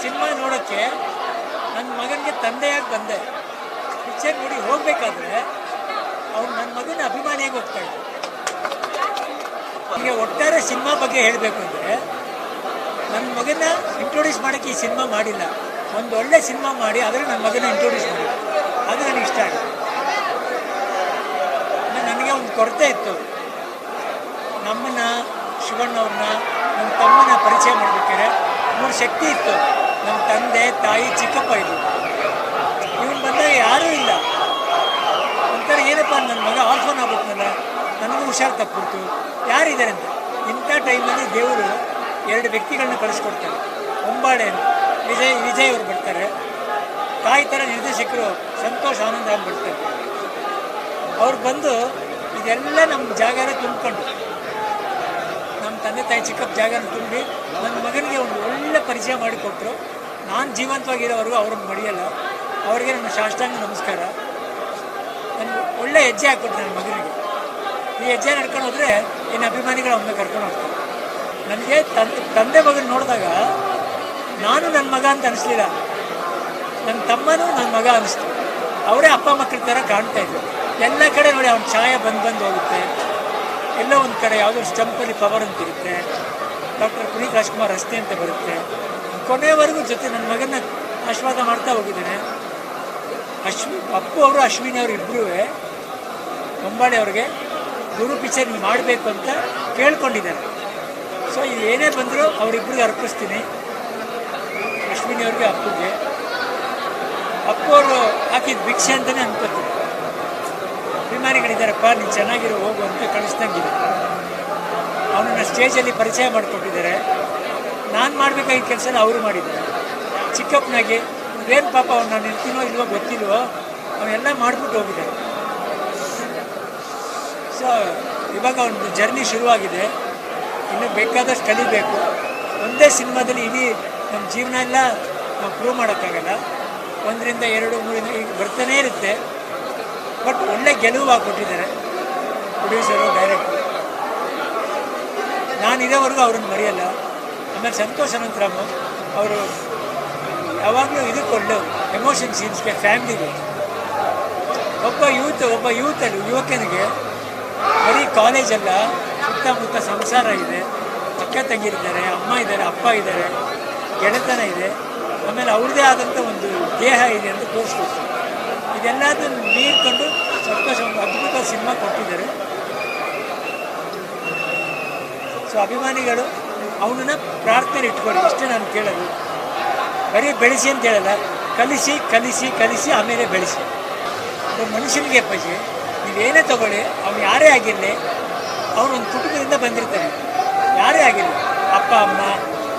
Cinema ನೋಡೋಕ್ಕೆ ನನ್ನ ಮಗನಿಗೆ ತಂದೆಯಾಗಿ ಬಂದೆ. ಪಿಕ್ಚರ್ ನೋಡಿ ಹೋಗಬೇಕಾದ್ರೆ ಅವ್ನು ನನ್ನ ಮಗನ ಅಭಿಮಾನಿಯಾಗಿ ಹೋಗ್ತಾ ಇದ್ದ. ಈಗ ಒಟ್ಟಾರೆ ಸಿನಿಮಾ ಬಗ್ಗೆ ಹೇಳಬೇಕು ಅಂದರೆ ನನ್ನ ಮಗನ ಇಂಟ್ರೊಡ್ಯೂಸ್ ಮಾಡೋಕ್ಕೆ ಈ ಸಿನಿಮಾ ಮಾಡಿಲ್ಲ. ಒಂದು ಒಳ್ಳೆ ಸಿನಿಮಾ ಮಾಡಿ ಆದರೆ ನನ್ನ ಮಗನ ಇಂಟ್ರೊಡ್ಯೂಸ್ ಮಾಡಿ, ಅದು ನನಗೆ ಇಷ್ಟ ಆಗಿದೆ. ನನಗೆ ಒಂದು ಕೊರತೆ ಇತ್ತು, ನಮ್ಮನ್ನ ಶಿವಣ್ಣವ್ರನ್ನ ನಮ್ಮ ತಮ್ಮನ ಪರಿಚಯ ಮಾಡಬೇಕಾದ್ರೆ 3 ಶಕ್ತಿ ಇತ್ತು. ನಮ್ಮ ತಂದೆ, ತಾಯಿ, ಚಿಕ್ಕಪ್ಪ ಇದ್ದರು. ಇವನು ಬಂದಾಗ ಯಾರೂ ಇಲ್ಲ. ಒಂಥರ ಏನಪ್ಪ ನನ್ನ ಮಗ ಆರ್ಫನ್ ಆಗ್ಬಿಟ್ನಲ್ಲ, ನನಗೂ ಹುಷಾರು ತಪ್ಪಿಬಿಡ್ತು, ಯಾರಿದ್ದಾರೆ ಅಂತ. ಇಂಥ ಟೈಮಲ್ಲಿ ದೇವರು 2 ವ್ಯಕ್ತಿಗಳನ್ನ ಕಳಿಸ್ಕೊಡ್ತಾರೆ. ಹೊಂಬಾಳೆ ವಿಜಯ್ ಅವರು ಬರ್ತಾರೆ, ತಾಯಿ ಥರ ನಿರ್ದೇಶಕರು ಸಂತೋಷ್ ಆನಂದರಾಮ್ ಬರ್ತಾರೆ. ಅವ್ರು ಬಂದು ಇದೆಲ್ಲ ನಮ್ಮ ಜಾಗನ ತುಂಬಿಕೊಂಡು, ನಮ್ಮ ತಂದೆ ತಾಯಿ ಚಿಕ್ಕಪ್ಪ ಜಾಗನ ತುಂಬಿ ನನ್ನ ಮಗನಿಗೆ ಒಂದು ಒಳ್ಳೆ ಪರಿಚಯ ಮಾಡಿಕೊಟ್ರು. ನಾನು ಜೀವಂತವಾಗಿರೋವರೆಗೂ ಅವ್ರನ್ನ ಮರೆಯಲ್ಲ. ಅವ್ರಿಗೆ ನನ್ನ ಸಾಷ್ಟಾಂಗ ನಮಸ್ಕಾರ. ನನಗೆ ಒಳ್ಳೆ ಹೆಜ್ಜೆ ಹಾಕ್ಕೊಟ್ರು ನನ್ನ ಮಗನಿಗೆ. ಈ ಹೆಜ್ಜೆ ನಡ್ಕೊಂಡು ಹೋದರೆ ಇನ್ನು ಅಭಿಮಾನಿಗಳು ಅವನ್ನ ಕರ್ಕೊಂಡು ಹೋಗ್ತಾರೆ. ನನಗೆ ತಂದೆ ಮಗನ ನೋಡಿದಾಗ ನಾನು ನನ್ನ ಮಗ ಅಂತ ಅನಿಸ್ಲಿಲ್ಲ, ನನ್ನ ತಮ್ಮನೂ ನನ್ನ ಮಗ ಅನ್ನಿಸ್ತು. ಅವರೇ ಅಪ್ಪ ಮಕ್ಕಳ ಥರ ಕಾಣ್ತಾ ಇದ್ರು. ಎಲ್ಲ ಕಡೆ ನೋಡಿ ಅವ್ನ ಛಾಯೆ ಬಂದು ಹೋಗುತ್ತೆ. ಎಲ್ಲೋ ಒಂದು ಕಡೆ ಯಾವುದೋ ಸ್ಟಂಪಲ್ಲಿ ಪವರ್ ಅಂತ ಇರುತ್ತೆ, ಡಾಕ್ಟರ್ ಪುನೀತ್ ರಾಜ್ಕುಮಾರ್ ರಸ್ತೆ ಅಂತ ಬರುತ್ತೆ. ಕೊನೆಯವರೆಗೂ ಜೊತೆ ನನ್ನ ಮಗನ ಆಶೀರ್ವಾದ ಮಾಡ್ತಾ ಹೋಗಿದ್ದೇನೆ. ಅಪ್ಪು ಅವರು ಅಶ್ವಿನಿ ಅವರು ಇಬ್ಬರೂ ಹೊಂಬಾಳೆ ಅವ್ರಿಗೆ ಗುರು ಪಿಕ್ಚರ್ ಮಾಡಬೇಕು ಅಂತ ಕೇಳ್ಕೊಂಡಿದ್ದಾರೆ. ಸೊ ಇದು ಏನೇ ಬಂದರೂ ಅವರಿಬ್ಬರಿಗೆ ಅರ್ಪಿಸ್ತೀನಿ, ಅಶ್ವಿನಿ ಅವ್ರಿಗೆ ಅಪ್ಪುಗೆ. ಅಪ್ಪು ಅವರು ಹಾಕಿದ ಭಿಕ್ಷೆ ಅಂತಲೇ ಅನ್ಕೋತೀನಿ. ಅಭಿಮಾನಿಗಳಿದ್ದಾರಪ್ಪ, ನೀನು ಚೆನ್ನಾಗಿರೋ ಹೋಗು ಅಂತ ಕಳಿಸ್ದಂಗಿದೆ. ಅವನನ್ನು ಸ್ಟೇಜಲ್ಲಿ ಪರಿಚಯ ಮಾಡಿಕೊಟ್ಟಿದ್ದಾರೆ. ನಾನು ಮಾಡಬೇಕಾಗಿದ್ದ ಕೆಲಸ ಅವರು ಮಾಡಿದ್ದಾರೆ. ಚಿಕ್ಕಪ್ಪನಾಗಿ ಏನು ಪಾಪ ಅವ್ನು ನಾನು ಇರ್ತೀನೋ ಇಲ್ವೋ ಗೊತ್ತಿಲ್ವೋ, ಅವನ್ನೆಲ್ಲ ಮಾಡಿಬಿಟ್ಟು ಹೋಗಿದ್ದಾರೆ. ಸೊ ಇವಾಗ ಒಂದು ಜರ್ನಿ ಶುರುವಾಗಿದೆ. ಇನ್ನೂ ಬೇಕಾದಷ್ಟು ಕಲಿಬೇಕು. ಒಂದೇ ಸಿನಿಮಾದಲ್ಲಿ ಇಡೀ ನಮ್ಮ ಜೀವನ ಎಲ್ಲ ನಾವು ಪ್ರೂವ್ ಮಾಡೋಕ್ಕಾಗಲ್ಲ. 1 2 3 ಈಗ ಬರ್ತಾನೇ ಇರುತ್ತೆ. ಬಟ್ ಒಳ್ಳೆ ಗೆಲುವು ಕೊಟ್ಟಿದ್ದಾರೆ ಪ್ರೊಡ್ಯೂಸರು, ಡೈರೆಕ್ಟರು. ನಾನಿರೋವರೆಗೂ ಅವ್ರನ್ನ ಮರೆಯಲ್ಲ. ಆಮೇಲೆ ಸಂತೋಷ್ ಅನಂತರಾಮ್ ಅವರು ಯಾವಾಗಲೂ ಇದಕ್ಕೆ ಒಳ್ಳೆಯವರು, ಎಮೋಷನ್ ಸೀನ್ಸ್ಗೆ, ಫ್ಯಾಮ್ಲಿಗೆ. ಒಬ್ಬ ಯುವಕನಿಗೆ ಬರೀ ಕಾಲೇಜಲ್ಲ, ಸುತ್ತಮುತ್ತ ಸಂಸಾರ ಇದೆ, ಅಕ್ಕ ತಂಗಿರಿದ್ದಾರೆ, ಅಮ್ಮ ಇದ್ದಾರೆ, ಅಪ್ಪ ಇದ್ದಾರೆ, ಗೆಳೆತನ ಇದೆ, ಆಮೇಲೆ ಅವ್ರದ್ದೇ ಆದಂಥ ಒಂದು ದೇಹ ಇದೆ ಅಂತ ತೋರಿಸ್ಕೊಡ್ತಾರೆ. ಇದೆಲ್ಲದನ್ನು ಮೀರ್ಕೊಂಡು ಸಂತೋಷ ಒಂದು ಅದ್ಭುತ ಸಿನಿಮಾ ಕೊಟ್ಟಿದ್ದಾರೆ. ಸೊ ಅಭಿಮಾನಿಗಳು ಅವನನ್ನು ಪ್ರಾರ್ಥನೆ ಇಟ್ಕೊಳ್ಳಿ, ಇಷ್ಟೇ ನಾನು ಕೇಳೋದು. ಬರೀ ಬೆಳೆಸಿ ಅಂತ ಹೇಳಲ್ಲ, ಕಲಿಸಿ ಕಲಿಸಿ ಕಲಿಸಿ ಆಮೇಲೆ ಬೆಳೆಸಿ. ಒಬ್ಬ ಮನುಷ್ಯನಿಗೆ ಅಪ್ಪಾಜಿ ನೀವೇನೇ ತಗೊಳ್ಳಿ, ಅವ್ನು ಯಾರೇ ಆಗಿರಲಿ, ಅವನೊಂದು ಕುಟುಂಬದಿಂದ ಬಂದಿರ್ತಾನೆ. ಯಾರೇ ಆಗಿರಲಿ, ಅಪ್ಪ ಅಮ್ಮ,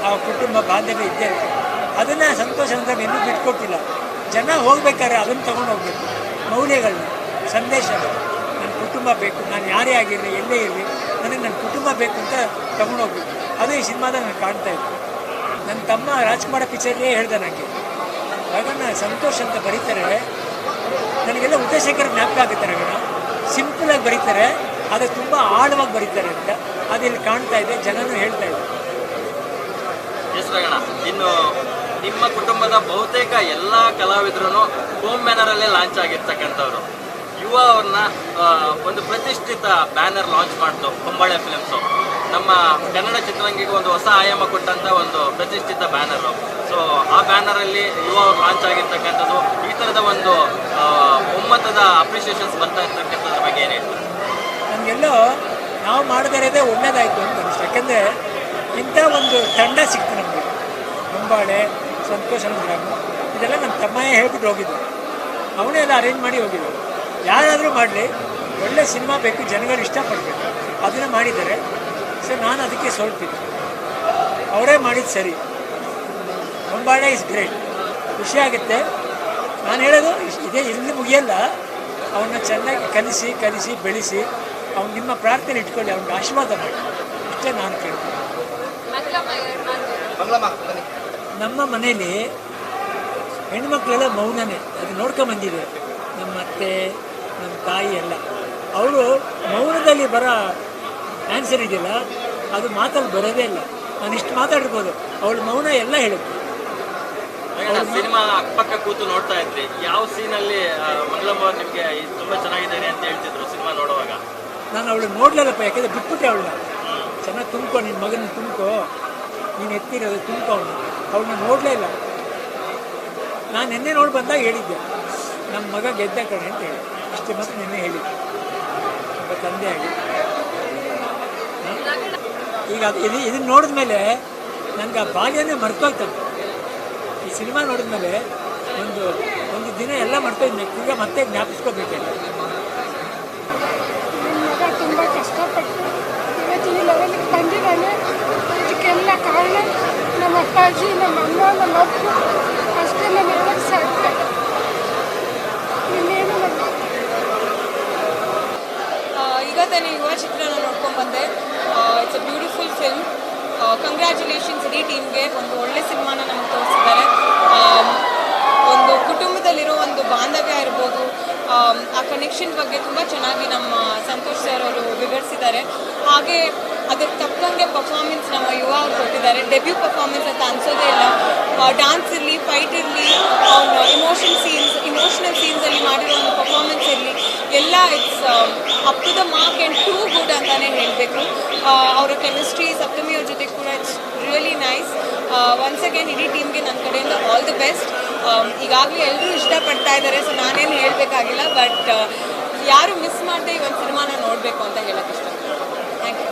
ಆ ಕುಟುಂಬ ಬಾಂಧವ್ಯ ಇದ್ದೇ ಇರುತ್ತೆ. ಅದನ್ನು ಸಂತೋಷ ಅಂತ ಇನ್ನೂ ಬಿಟ್ಕೊಟ್ಟಿಲ್ಲ. ಜನ ಹೋಗ್ಬೇಕಾದ್ರೆ ಅದನ್ನು ತೊಗೊಂಡು ಹೋಗ್ಬೇಕು. ಮೌಲ್ಯಗಳನ್ನ, ಸಂದೇಶ, ನನ್ನ ಕುಟುಂಬ ಬೇಕು, ನಾನು ಯಾರೇ ಆಗಿರಲಿ, ಎಲ್ಲೇ ಇರಲಿ, ನನಗೆ ನನ್ನ ಕುಟುಂಬ ಬೇಕು ಅಂತ ತೊಗೊಂಡು ಹೋಗ್ಬೇಕು. ಅದು ಈ ಸಿನಿಮಾದಾಗ ನಾನು ಕಾಣ್ತಾ ಇತ್ತು. ನನ್ನ ತಮ್ಮ ರಾಜ್ಕುಮಾರ ಪಿಕ್ಚರ್ಲೇ ಹೇಳ್ದೆ ನನಗೆ, ರಗಣ್ಣ ಸಂತೋಷ್ ಅಂತ ಬರೀತಾರೆ, ನನಗೆಲ್ಲ ಉದಯಶೇಖರ್ ಜ್ಞಾಪಕ ಆಗುತ್ತೆ. ರಗಣ್ಣ ಸಿಂಪಲಾಗಿ ಬರೀತಾರೆ, ಅದು ತುಂಬ ಆಳವಾಗಿ ಬರೀತಾರೆ ಅಂತ ಅದಿಲ್ಲಿ ಕಾಣ್ತಾ ಇದೆ, ಜನನೂ ಹೇಳ್ತಾ ಇದೆ. ಎಸ್ ರಗಣ್ಣ, ಇನ್ನು ನಿಮ್ಮ ಕುಟುಂಬದ ಬಹುತೇಕ ಎಲ್ಲ ಕಲಾವಿದರು ಹೋಮ್ ಬ್ಯಾನರಲ್ಲೇ ಲಾಂಚ್ ಆಗಿರ್ತಕ್ಕಂಥವ್ರು. ಯುವ ಅವ್ರನ್ನ ಒಂದು ಪ್ರತಿಷ್ಠಿತ ಬ್ಯಾನರ್ ಲಾಂಚ್ ಮಾಡ್ತು ಹೊಂಬಾಳೆ ಫಿಲ್ಮ್ಸು. ನಮ್ಮ ಕನ್ನಡ ಚಿತ್ರರಂಗಿಗೆ ಒಂದು ಹೊಸ ಆಯಾಮ ಕೊಟ್ಟಂಥ ಒಂದು ಪ್ರತಿಷ್ಠಿತ ಬ್ಯಾನರು. ಸೊ ಆ ಬ್ಯಾನರಲ್ಲಿ ಯುವ ಅವ್ರು ಲಾಂಚ್ ಆಗಿರ್ತಕ್ಕಂಥದ್ದು, ಈ ಥರದ ಒಂದು ಒಮ್ಮತದ ಅಪ್ರಿಷಿಯೇಷನ್ಸ್ ಬರ್ತಾ ಇರ್ತಕ್ಕಂಥದ್ರ ಬಗ್ಗೆ ಏನು ಹೇಳ್ತಾರೆ? ನಮಗೆಲ್ಲೋ ನಾವು ಮಾಡದಿರೋದೇ ಒಳ್ಳೇದಾಯಿತು ಅಂತ ಅನಿಸ್ತು. ಯಾಕೆಂದರೆ ಇಂಥ ಒಂದು ತಂಡ ಸಿಕ್ತು ನಮಗೆ. ಹೊಂಬಾಳೆ, ಸಂತೋಷ್ ಅನಂತರಾಮ್, ಇದೆಲ್ಲ ನಮ್ಮ ತಮ್ಮಯ್ಯ ಹೇಳ್ಬಿಟ್ಟು ಹೋಗಿದ್ದು. ಅವನೇ ಎಲ್ಲ ಅರೇಂಜ್ ಮಾಡಿ ಹೋಗಿದ್ದು. ಯಾರಾದರೂ ಮಾಡಲಿ, ಒಳ್ಳೆ ಸಿನಿಮಾ ಬೇಕು, ಜನಗಳು ಇಷ್ಟಪಡಬೇಕು, ಅದನ್ನು ಮಾಡಿದ್ದಾರೆ. ಸೊ ನಾನು ಅದಕ್ಕೆ ಸೋಲ್ತಿದ್ದೆ. ಅವರೇ ಮಾಡಿದ್ದು ಸರಿ. ಹೊಂಬಾಳೆ ಇಸ್ ಗ್ರೇಟ್, ಖುಷಿಯಾಗುತ್ತೆ. ನಾನು ಹೇಳೋದು ಇದೇ ಇಲ್ಲಿ ಮುಗಿಯಲ್ಲ. ಅವನ್ನ ಚೆನ್ನಾಗಿ ಕಲಿಸಿ ಕಲಿಸಿ ಬೆಳೆಸಿ, ಅವ್ನು ನಿಮ್ಮ ಪ್ರಾರ್ಥನೆ ಇಟ್ಕೊಳ್ಳಿ, ಅವ್ನಿಗೆ ಆಶೀರ್ವಾದ ಮಾಡಿ, ಇಷ್ಟೇ ನಾನು ಕೇಳ್ತೀನಿ. ನಮ್ಮ ಮನೇಲಿ ಹೆಣ್ಮಕ್ಳೆಲ್ಲ ಮೌನನೇ, ಅದು ನೋಡ್ಕೊಂಬಂದಿದೆ. ನಮ್ಮ ಅತ್ತೆ, ನಮ್ಮ ತಾಯಿ ಎಲ್ಲ ಅವರು ಮೌನದಲ್ಲಿ ಬರೋ ಆನ್ಸರ್ ಇದೆಯಲ್ಲ, ಅದು ಮಾತಲ್ಲಿ ಬರೋದೇ ಇಲ್ಲ. ನಾನು ಇಷ್ಟು ಮಾತಾಡ್ಬೋದು, ಅವಳ ಮೌನ ಎಲ್ಲ ಹೇಳುತ್ತೆ. ಸಿನಿಮಾ ಅಕ್ಕಪಕ್ಕ ಕೂತು ನೋಡ್ತಾ ಇದ್ರಿ, ಯಾವ ಸೀನಲ್ಲಿ ಮಂಗಳಮ್ಮ ಅವ್ರು ನಿಮ್ಗೆ ತುಂಬಾ ಚೆನ್ನಾಗಿದ್ದಾರೆ ಅಂತ ಹೇಳ್ತಿದ್ರು ಸಿನಿಮಾ ನೋಡುವಾಗ? ನಾನು ಅವಳು ನೋಡ್ಲಲ್ಲಪ್ಪ, ಯಾಕೆಂದ್ರೆ ಬಿಟ್ಬಿಟ್ಟೆ ಅವಳನ್ನ. ಚೆನ್ನಾಗಿ ತುಂಬ್ಕೊ, ನಿನ್ನ ಮಗನ ತುಂಬ್ಕೊ, ನೀನು ಎತ್ತಿರೋದು ತುಂಬ್ಕೊ ಅವಳನ್ನ ನೋಡಲೇ ಇಲ್ಲ. ನಾನು ನಿನ್ನೆ ನೋಡಿ ಬಂದಾಗ ಹೇಳಿದ್ದೆ ನಮ್ಮ ಮಗ ಗೆದ್ದ ಕಣೆ ಅಂತ ಹೇಳಿ, ಅಷ್ಟೇ ಮಾತ್ರ ನಿನ್ನೆ ಹೇಳಿದ್ದೆ ಒಬ್ಬ ತಂದೆಯಾಗಿ. ಈಗ ಇದನ್ನು ನೋಡಿದ ಮೇಲೆ ನನಗೆ ಆ ಬಾಲ್ಯನೇ ಮರ್ತೋಗ್ತದೆ. ಈ ಸಿನಿಮಾ ನೋಡಿದ್ಮೇಲೆ ಒಂದು ದಿನ ಎಲ್ಲ ಮರ್ತೋಯ್ತು, ಈಗ ಮತ್ತೆ ಜ್ಞಾಪಿಸ್ಕೋಬೇಕಲ್ಲ. ನನ್ನ ಮಗ ತುಂಬ ಕಷ್ಟಪಟ್ಟು ಇವತ್ತು ಈ ಲೆವೆಲ್ಗೆ ಬಂದಿದ್ದಾನೆ. ಇದಕ್ಕೆಲ್ಲ ಕಾರಣ ನಮ್ಮ ಅಪ್ಪಾಜಿ, ನಮ್ಮ ಅಮ್ಮ, ನಮ್ಮ ಅಪ್ಪ. ಅಷ್ಟೇ ನಾನು ಹೇಳಕ್ಕೆ ಸಾಧ್ಯ. ಇನ್ನೇನು ಈಗ ತಾನೇ ಯುವ ಚಿತ್ರನ ನೋಡ್ಕೊಂಡು ಬಂದೆ. It's a beautiful film. Congratulations ಇಡೀ ಟೀಮ್ಗೆ. ಒಂದು ಒಳ್ಳೆ ಸಿನಿಮಾನ ನಮ್ಗೆ ತೋರಿಸಿದ್ದಾರೆ. ಒಂದು ಕುಟುಂಬದಲ್ಲಿರೋ ಒಂದು ಬಾಂಧವ್ಯ ಇರ್ಬೋದು, ಆ ಕನೆಕ್ಷನ್ ಬಗ್ಗೆ ತುಂಬ ಚೆನ್ನಾಗಿ ನಮ್ಮ ಸಂತೋಷ್ ಸರ್ ಅವರು ವಿವರಿಸಿದ್ದಾರೆ. ಹಾಗೆ ಅದಕ್ಕೆ ತಕ್ಕಂಗೆ ಪರ್ಫಾರ್ಮೆನ್ಸ್ ನಮ್ಮ ಯುವ ಅವ್ರು ಕೊಟ್ಟಿದ್ದಾರೆ. ಡೆಬ್ಯೂ ಪರ್ಫಾರ್ಮೆನ್ಸ್ ಅಂತ ಅನ್ಸೋದೇ ಇಲ್ಲ. ಡಾನ್ಸ್ ಇರಲಿ, ಫೈಟ್ ಇರಲಿ, ಅವ್ನ ಇಮೋಷನಲ್ ಸೀನ್ಸಲ್ಲಿ ಮಾಡಿರೋ ಒಂದು ಪರ್ಫಾರ್ಮೆನ್ಸ್ ಇರಲಿ, ಎಲ್ಲ it's up to the mark and too good ಅಂತಲೇ ಹೇಳಬೇಕು. ಅವರ ಕೆಮಿಸ್ಟ್ರಿ ಸಪ್ತಮಿ ಅವ್ರ ಜೊತೆ ಕೂಡ it's really nice. Once again ಇಡೀ ಟೀಮ್ಗೆ ನನ್ನ ಕಡೆಯಿಂದ ಆಲ್ ದಿ ಬೆಸ್ಟ್. ಈಗಾಗಲೇ ಎಲ್ಲರೂ ಇಷ್ಟಪಡ್ತಾ ಇದ್ದಾರೆ, ಸೊ ನಾನೇನು ಹೇಳಬೇಕಾಗಿಲ್ಲ. ಬಟ್ ಯಾರು ಮಿಸ್ ಮಾಡದೆ ಈ ಒಂದು ಸಿನಿಮಾನ ನೋಡಬೇಕು ಅಂತ ಹೇಳೋಕ್ಕೆ ಇಷ್ಟಪಡ್ತೀನಿ. Thank you.